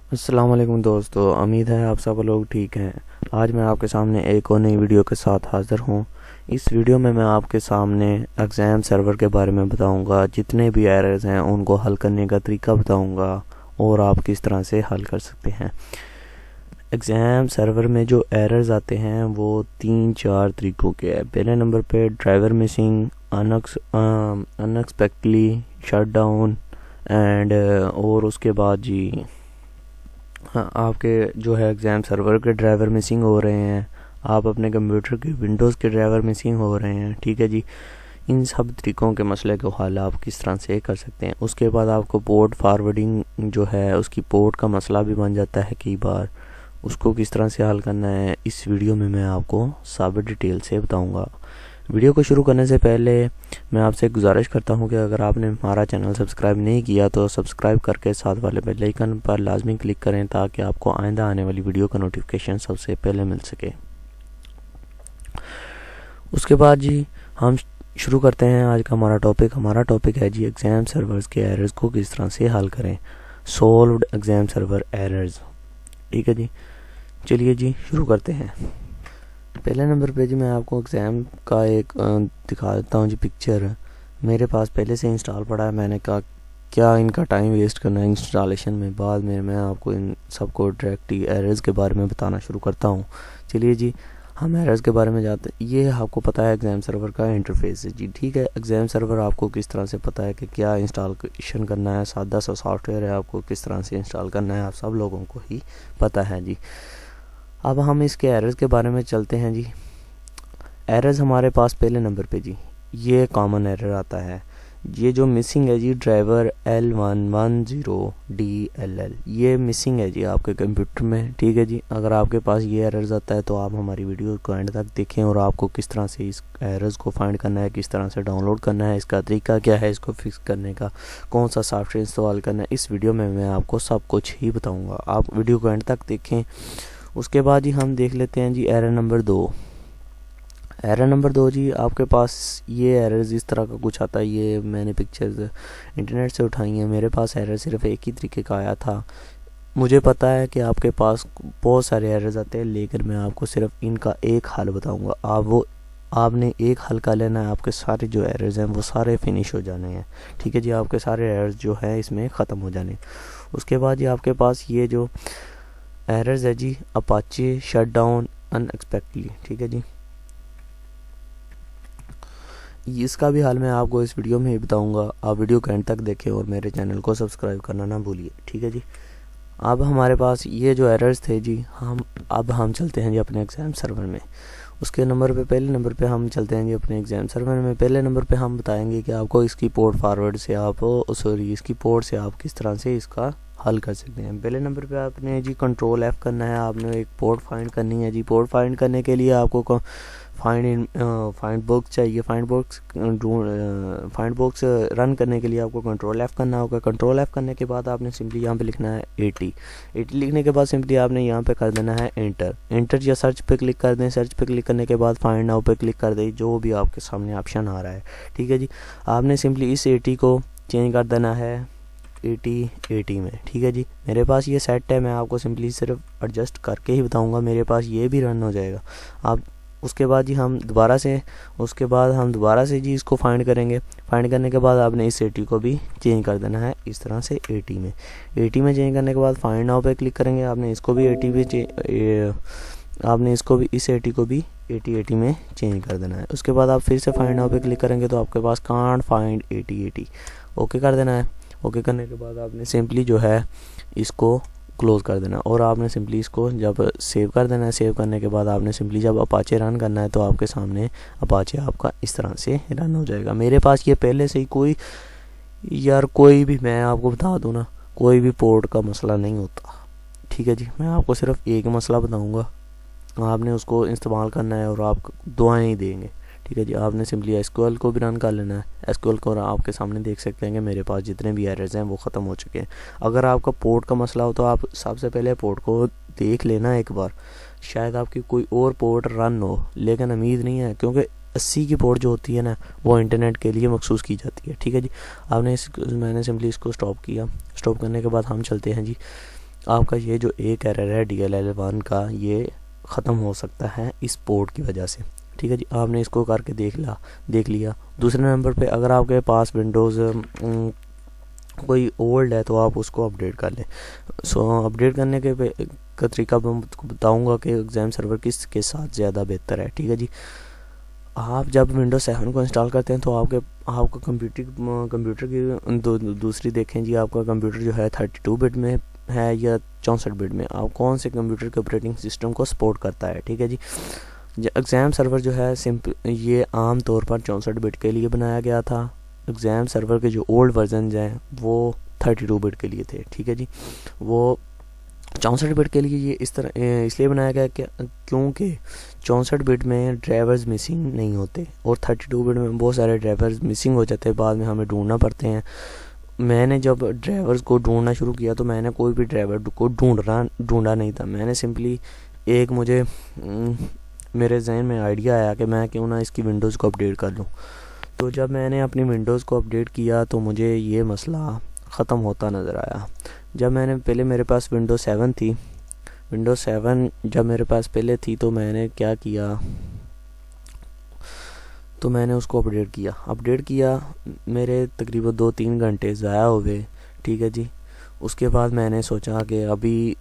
अस्सलाम वालेकुम दोस्तों, उम्मीद है आप सब लोग ठीक हैं। आज मैं आपके सामने एक और नई वीडियो के साथ हाज़िर हूँ। इस वीडियो में मैं आपके सामने एग्ज़ाम सर्वर के बारे में बताऊंगा। जितने भी एरर्स हैं उनको हल करने का तरीका बताऊंगा और आप किस तरह से हल कर सकते हैं। एग्ज़ाम सर्वर में जो एरर्स आते हैं वो 3-4 तरीक़ों के हैं। पहले नंबर पे driver missing, unexpectedly shut down and और उसके बाद जी हाँ, आपके जो है एग्ज़ाम सर्वर के ड्राइवर मिसिंग हो रहे हैं, आप अपने कंप्यूटर के विंडोज़ के ड्राइवर मिसिंग हो रहे हैं। ठीक है जी, इन सब तरीक़ों के मसले को हल आप किस तरह से कर सकते हैं। उसके बाद आपको पोर्ट फारवर्डिंग जो है उसकी पोर्ट का मसला भी बन जाता है कई बार, उसको किस तरह से हल करना है इस वीडियो में मैं आपको सब डिटेल से बताऊँगा। वीडियो को शुरू करने से पहले मैं आपसे गुजारिश करता हूं कि अगर आपने हमारा चैनल सब्सक्राइब नहीं किया तो सब्सक्राइब करके साथ वाले बेल आइकन पर लाजमी क्लिक करें ताकि आपको आइंदा आने वाली वीडियो का नोटिफिकेशन सबसे पहले मिल सके। उसके बाद जी हम शुरू करते हैं आज का हमारा टॉपिक है जी एग्ज़ाम सर्वर्स के एरर्स को किस तरह से हल करें। Solved exam server errors. ठीक है जी, चलिए जी शुरू करते हैं। पहले नंबर पे जी मैं आपको एग्ज़ाम का एक दिखा देता हूँ जी पिक्चर। मेरे पास पहले से इंस्टॉल पड़ा है। मैंने कहा क्या इनका टाइम वेस्ट करना है इंस्टॉलेशन में। बाद में मैं आपको इन सबको डायरेक्टली एरर्स के बारे में बताना शुरू करता हूँ। चलिए जी हम एरर्स के बारे में जाते हैं। ये आपको पता है एग्ज़ाम सर्वर का इंटरफेस है जी। ठीक है, एग्ज़ाम सर्वर आपको किस तरह से पता है कि क्या इंस्टॉलेशन करना है। सादा सा सॉफ्टवेयर है, आपको किस तरह से इंस्टॉल करना है आप सब लोगों को ही पता है जी। अब हम इसके एरर्स के बारे में चलते हैं जी। एरर्स हमारे पास पहले नंबर पे जी ये कॉमन एरर आता है, ये जो मिसिंग है जी ड्राइवर L110DLL, ये मिसिंग है जी आपके कंप्यूटर में। ठीक है जी, अगर आपके पास ये एरर्स आता है तो आप हमारी वीडियो को एंड तक देखें और आपको किस तरह से इस एरर्स को फाइंड करना है, किस तरह से डाउनलोड करना है, इसका तरीका क्या है, इसको फिक्स करने का कौन सा सॉफ्टवेयर इंस्टॉल करना है, इस वीडियो में मैं आपको सब कुछ ही बताऊँगा। आप वीडियो को एंड तक देखें। उसके बाद ही हम देख लेते हैं जी एरर नंबर 2। एरर नंबर 2 जी आपके पास ये एरर्स इस तरह का कुछ आता है। ये मैंने पिक्चर्स इंटरनेट से उठाई हैं। मेरे पास एरर सिर्फ एक ही तरीके का आया था। मुझे पता है कि आपके पास बहुत सारे एरर्स आते हैं, लेकिन मैं आपको सिर्फ इनका एक हल बताऊंगा। आपने एक हल कर लेना है, आपके सारे जो एरर्स हैं वो सारे फिनिश हो जाने हैं। ठीक है जी, आपके सारे एरर्स जो हैं इसमें ख़त्म हो जाने। उसके बाद जी आपके पास ये जो एरर्स है जी अपाचे शट डाउन अनएक्सपेक्टली। ठीक है जी, इसका भी हाल मैं आपको इस वीडियो में ही बताऊंगा। आप वीडियो को एंड तक देखें और मेरे चैनल को सब्सक्राइब करना ना भूलिए। ठीक है जी, अब हमारे पास ये जो एरर्स थे जी हम चलते हैं जी अपने एग्ज़ाम सर्वर में। उसके पहले नंबर पे हम चलते हैं जी अपने एग्ज़ाम सर्वर में। पहले नंबर पे हम बताएंगे कि आपको इसकी पोर्ट फारवर्ड से इसकी पोर्ट से आप किस तरह से इसका हल कर सकते हैं। पहले नंबर पे आपने जी कंट्रोल F करना है। आपने एक पोर्ट फाइंड करनी है जी। पोर्ट फाइंड करने के लिए आपको फाइंड बॉक्स चाहिए। फाइंड बॉक्स रन करने के लिए आपको कंट्रोल F करना होगा। कंट्रोल F करने के बाद आपने सिंपली यहाँ पे लिखना है 80। लिखने के बाद सिंपली आपने यहाँ पे कर देना है एंटर या सर्च पे क्लिक कर दें। सर्च पे क्लिक करने के बाद फाइंड नाउ पे क्लिक कर दें, जो भी आपके सामने ऑप्शन आ रहा है। ठीक है जी, आपने सिंपली इस 80 को चेंज कर देना है 80 में। ठीक है जी, मेरे पास ये सेट है, मैं आपको सिंपली सिर्फ एडजस्ट करके ही बताऊंगा। मेरे पास ये भी रन हो जाएगा। आप उसके बाद जी हम दोबारा से जी इसको फाइंड करेंगे। फाइंड करने के बाद आपने इस 80 को भी चेंज कर देना है इस तरह से 80 में। 80 में चेंज करने के बाद फाइंड नाउ पे क्लिक करेंगे। आपने इसको भी 80 इस 80 को भी 80 में चेंज कर देना है। उसके बाद आप फिर से फाइंड नाउ पे क्लिक करेंगे तो आपके पास कांट फाइंड 80 ओके कर देना है। ओके करने के बाद आपने सिंपली जो है इसको क्लोज़ कर देना और आपने सिंपली इसको जब सेव कर देना है। सेव करने के बाद आपने सिंपली जब अपाचे रन करना है तो आपके सामने अपाचे आपका इस तरह से रन हो जाएगा। मेरे पास ये पहले से ही कोई भी मैं आपको बता दूँ ना, कोई भी पोर्ट का मसला नहीं होता। ठीक है जी, मैं आपको सिर्फ एक मसला बताऊँगा, आपने उसको इस्तेमाल करना है और आप दुआएं ही देंगे। ठीक है जी, आपने सिंपली एसक्यूएल को भी रन कर लेना है। एसक्यूएल को आपके सामने देख सकते हैं कि मेरे पास जितने भी एरर्स हैं वो ख़त्म हो चुके हैं। अगर आपका पोर्ट का मसला हो तो आप सबसे पहले पोर्ट को देख लेना एक बार। शायद आपकी कोई और पोर्ट रन हो, लेकिन उम्मीद नहीं है, क्योंकि 80 की पोर्ट जो होती है ना वो इंटरनेट के लिए मखसूस की जाती है। ठीक है जी, मैंने सिंपली इसको स्टॉप किया। स्टॉप करने के बाद हम चलते हैं जी आपका ये जो एक एरर है DLL1 का, ये ख़त्म हो सकता है इस पोर्ट की वजह से। ठीक है जी, आपने इसको करके देख लिया। दूसरे नंबर पे, अगर आपके पास विंडोज़ कोई ओल्ड है तो आप उसको अपडेट कर लें। अपडेट करने का तरीका मैं आपको बताऊंगा कि एग्ज़ाम सर्वर किसके साथ ज़्यादा बेहतर है। ठीक है जी, आप जब विंडोज 7 को इंस्टॉल करते हैं तो आपका कंप्यूटर की दूसरी देखें जी, आपका कंप्यूटर जो है 32 बिट में है या 64 बिट में, आप कौन से कंप्यूटर के ऑपरेटिंग सिस्टम को सपोर्ट करता है। ठीक है जी, एग्ज़ाम सर्वर जो है ये आम तौर पर 64 बिट के लिए बनाया गया था। एग्ज़ाम सर्वर के जो ओल्ड वर्जन हैं वो 32 बिट के लिए थे। ठीक है जी, वो 64 बिट के लिए ये इस तरह इसलिए बनाया गया क्योंकि 64 बिट में ड्राइवर्स मिसिंग नहीं होते और 32 बिट में बहुत सारे ड्राइवर्स मिसिंग हो जाते हैं, बाद में हमें ढूंढना पड़ते हैं। मैंने जब ड्राइवर्स को ढूंढना शुरू किया तो मैंने कोई भी ड्राइवर को ढूंढा नहीं था। मैंने सिंपली मुझे मेरे जहन में आइडिया आया कि मैं क्यों ना इसकी विंडोज़ को अपडेट कर लूँ। तो जब मैंने अपनी विंडोज़ को अपडेट किया तो मुझे ये मसला ख़त्म होता नज़र आया। जब मेरे पास विंडोज़ 7 थी, विंडोज़ 7 जब मेरे पास पहले थी तो मैंने क्या किया, तो मैंने उसको अपडेट किया। मेरे तकरीबन 2-3 घंटे ज़ाया हुए। ठीक है जी, उसके बाद मैंने सोचा कि अभी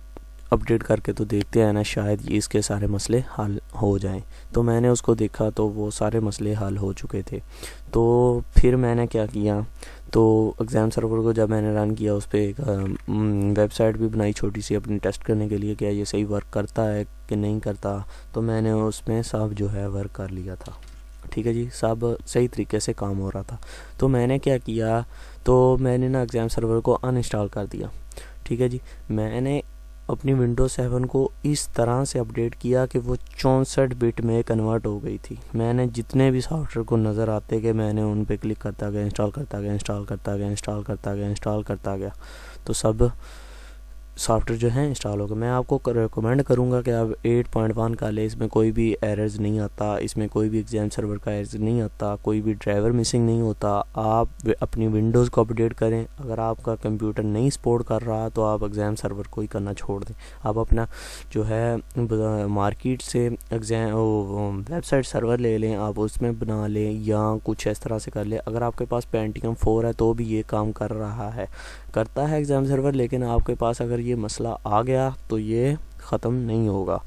अपडेट करके तो देखते हैं ना, शायद ये इसके सारे मसले हल हो जाएं। तो मैंने उसको देखा तो वो सारे मसले हल हो चुके थे। तो फिर मैंने क्या किया, तो एग्ज़ाम सर्वर को जब मैंने रन किया, उस पर एक वेबसाइट भी बनाई छोटी सी अपनी टेस्ट करने के लिए, क्या ये सही वर्क करता है कि नहीं करता। तो मैंने उसमें सब जो है वर्क कर लिया था। ठीक है जी, सब सही तरीके से काम हो रहा था। तो मैंने क्या किया, तो मैंने ना एग्ज़ाम सर्वर को अनइंस्टॉल कर दिया। ठीक है जी, मैंने अपनी विंडोज़ 7 को इस तरह से अपडेट किया कि वो 64 बिट में कन्वर्ट हो गई थी। मैंने जितने भी सॉफ्टवेयर को नज़र आते गए मैंने उन पे क्लिक करता गया, इंस्टॉल करता गया, तो सब सॉफ्टवेयर जो है इंस्टॉल हो गया। मैं आपको रिकमेंड करूँगा कि आप 8.1 का ले, इसमें कोई भी एरर्स नहीं आता, इसमें कोई भी एग्ज़ाम सर्वर का एरर्स नहीं आता, कोई भी ड्राइवर मिसिंग नहीं होता। आप अपनी विंडोज़ को अपडेट करें। अगर आपका कंप्यूटर नहीं सपोर्ट कर रहा तो आप एग्ज़ाम सर्वर को ही करना छोड़ दें। आप अपना जो है मार्केट से एग्ज़ाम वेबसाइट सर्वर ले लें, आप उसमें बना लें या कुछ इस तरह से कर लें। अगर आपके पास पेंटियम 4 है तो भी ये काम करता है एग्ज़ाम सर्वर, लेकिन आपके पास अगर ये मसला आ गया तो ये ख़त्म नहीं होगा।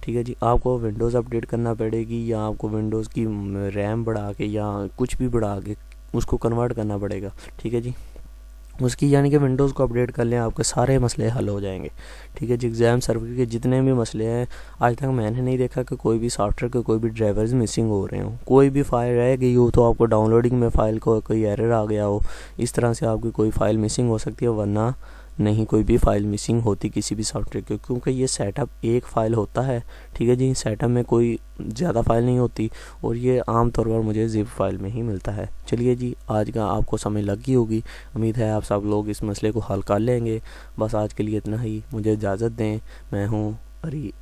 ठीक है जी, आपको विंडोज़ अपडेट करना पड़ेगी या आपको विंडोज़ की रैम बढ़ा के या कुछ भी बढ़ा के उसको कन्वर्ट करना पड़ेगा। ठीक है जी, उसकी यानी कि विंडोज़ को अपडेट कर लें, आपके सारे मसले हल हो जाएंगे। ठीक है जी, एग्ज़ाम सर्वर के जितने भी मसले हैं, आज तक मैंने नहीं देखा कि कोई भी सॉफ्टवेयर के कोई भी ड्राइवर्स मिसिंग हो रहे हो। कोई भी फाइल रह गई हो तो आपको डाउनलोडिंग में फ़ाइल को कोई एरर आ गया हो, इस तरह से आपकी कोई फ़ाइल मिसिंग हो सकती है, वरना नहीं कोई भी फ़ाइल मिसिंग होती किसी भी सॉफ्टवेयर के, क्योंकि ये सेटअप एक फ़ाइल होता है। ठीक है जी, सेटअप में कोई ज़्यादा फ़ाइल नहीं होती और ये आम तौर पर मुझे ज़िप फाइल में ही मिलता है। चलिए जी, आज का आपको समझ लग गई होगी। उम्मीद है आप सब लोग इस मसले को हल कर लेंगे। बस आज के लिए इतना ही, मुझे इजाज़त दें। मैं हूँ अरी।